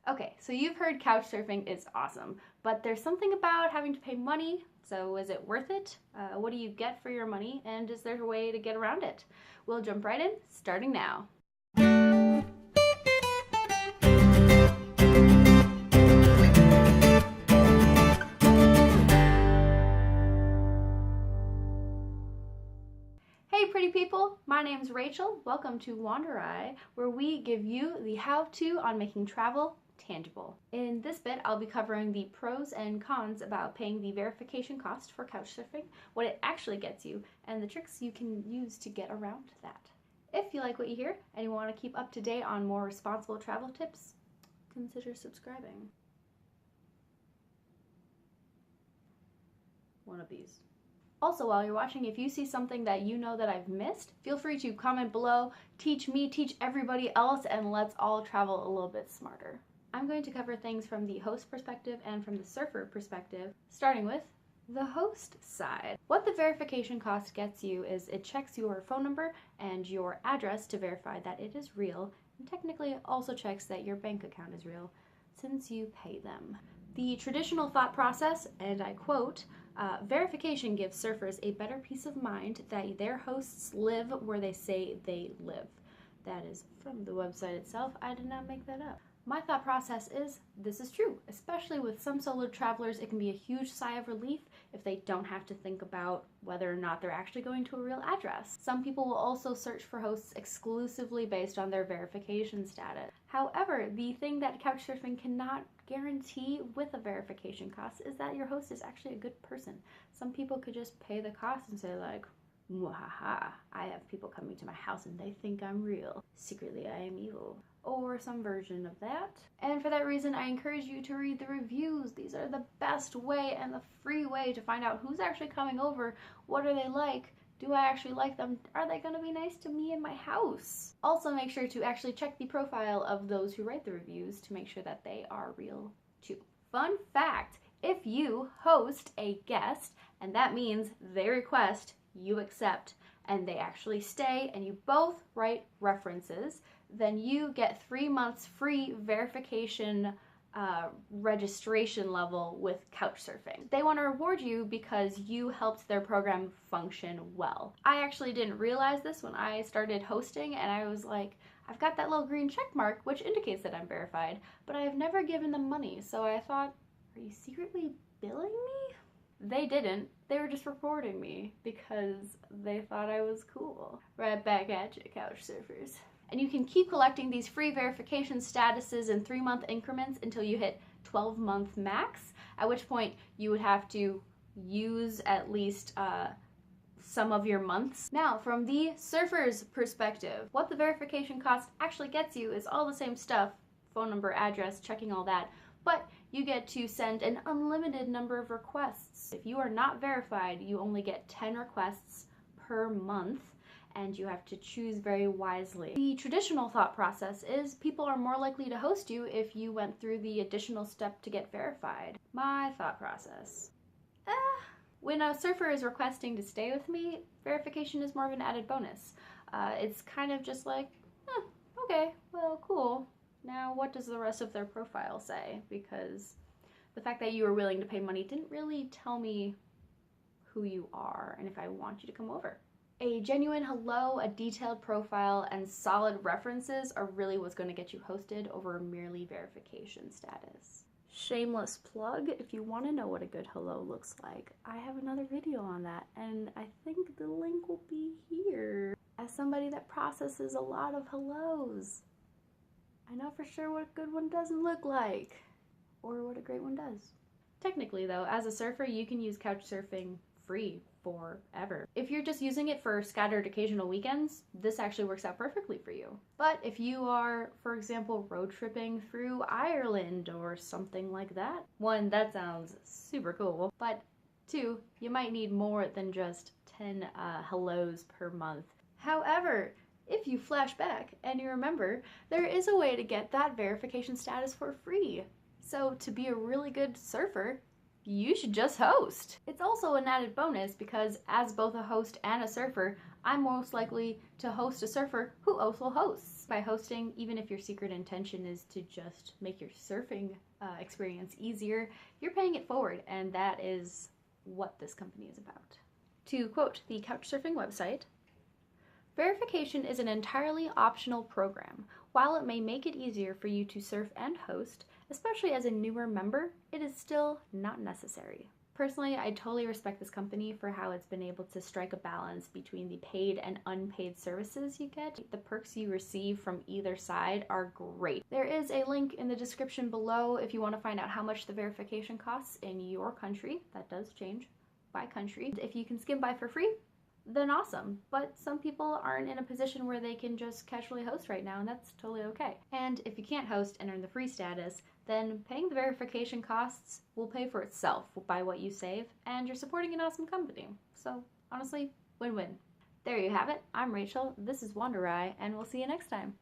Okay, so you've heard couchsurfing is awesome, but there's something about having to pay money. So is it worth it? What do you get for your money? And is there a way to get around it? We'll jump right in, starting now. Hey pretty people, my name's Rachel. Welcome to Wanderye, where we give you the how-to on making travel tangible. In this bit, I'll be covering the pros and cons about paying the verification cost for couchsurfing, what it actually gets you, and the tricks you can use to get around that. If you like what you hear and you want to keep up to date on more responsible travel tips, consider subscribing. One of these. Also, while you're watching, if you see something that you know that I've missed, feel free to comment below, teach me, teach everybody else, and let's all travel a little bit smarter. I'm going to cover things from the host perspective and from the surfer perspective, starting with the host side. What the verification cost gets you is it checks your phone number and your address to verify that it is real, and technically also checks that your bank account is real, since you pay them. The traditional thought process, and I quote, verification gives surfers a better peace of mind that their hosts live where they say they live. That is from the website itself. I did not make that up. My thought process is this is true, especially with some solo travelers. It can be a huge sigh of relief if they don't have to think about whether or not they're actually going to a real address. Some people will also search for hosts exclusively based on their verification status. However, the thing that couchsurfing cannot guarantee with a verification cost is that your host is actually a good person. Some people could just pay the cost and say like, "Mwahaha, I have people coming to my house and they think I'm real. Secretly I am evil." Or some version of that. And for that reason, I encourage you to read the reviews. These are the best way and the free way to find out who's actually coming over. What are they like? Do I actually like them? Are they going to be nice to me in my house? Also make sure to actually check the profile of those who write the reviews to make sure that they are real too. Fun fact, if you host a guest, and that means they request, you accept, and they actually stay, and you both write references, then you get 3 months free verification registration level with Couchsurfing. They want to reward you because you helped their program function well. I actually didn't realize this when I started hosting, and I was like, I've got that little green check mark which indicates that I'm verified, but I've never given them money, so I thought, are you secretly billing me? They didn't. They were just reporting me because they thought I was cool. Right back at you, Couchsurfers. And you can keep collecting these free verification statuses in 3-month increments until you hit 12-month max, at which point you would have to use at least some of your months. Now, from the surfer's perspective, what the verification cost actually gets you is all the same stuff, phone number, address, checking all that, but you get to send an unlimited number of requests. If you are not verified, you only get 10 requests per month, and you have to choose very wisely. The traditional thought process is people are more likely to host you if you went through the additional step to get verified. My thought process. When a surfer is requesting to stay with me, verification is more of an added bonus. It's kind of just like, okay, well, cool. Now what does the rest of their profile say? Because the fact that you were willing to pay money didn't really tell me who you are and if I want you to come over. A genuine hello, a detailed profile, and solid references are really what's going to get you hosted over merely verification status. Shameless plug, if you want to know what a good hello looks like, I have another video on that, and I think the link will be here. As somebody that processes a lot of hellos, I know for sure what a good one doesn't look like, or what a great one does. Technically though, as a surfer, you can use Couchsurfing free forever. If you're just using it for scattered occasional weekends, this actually works out perfectly for you. But if you are, for example, road tripping through Ireland or something like that, 1, that sounds super cool, but 2, you might need more than just 10 hellos per month. However, if you flash back and you remember, there is a way to get that verification status for free. So to be a really good surfer, you should just host. It's also an added bonus because as both a host and a surfer, I'm most likely to host a surfer who also hosts. By hosting, even if your secret intention is to just make your surfing experience easier, you're paying it forward, and that is what this company is about. To quote the Couchsurfing website, verification is an entirely optional program. While it may make it easier for you to surf and host, especially as a newer member, it is still not necessary. Personally, I totally respect this company for how it's been able to strike a balance between the paid and unpaid services you get. The perks you receive from either side are great. There is a link in the description below if you want to find out how much the verification costs in your country. That does change by country. If you can skim by for free, then awesome. But some people aren't in a position where they can just casually host right now, and that's totally okay. And if you can't host and earn the free status, then paying the verification costs will pay for itself by what you save, and you're supporting an awesome company. So honestly, win-win. There you have it. I'm Rachel, this is Wanderye, and we'll see you next time.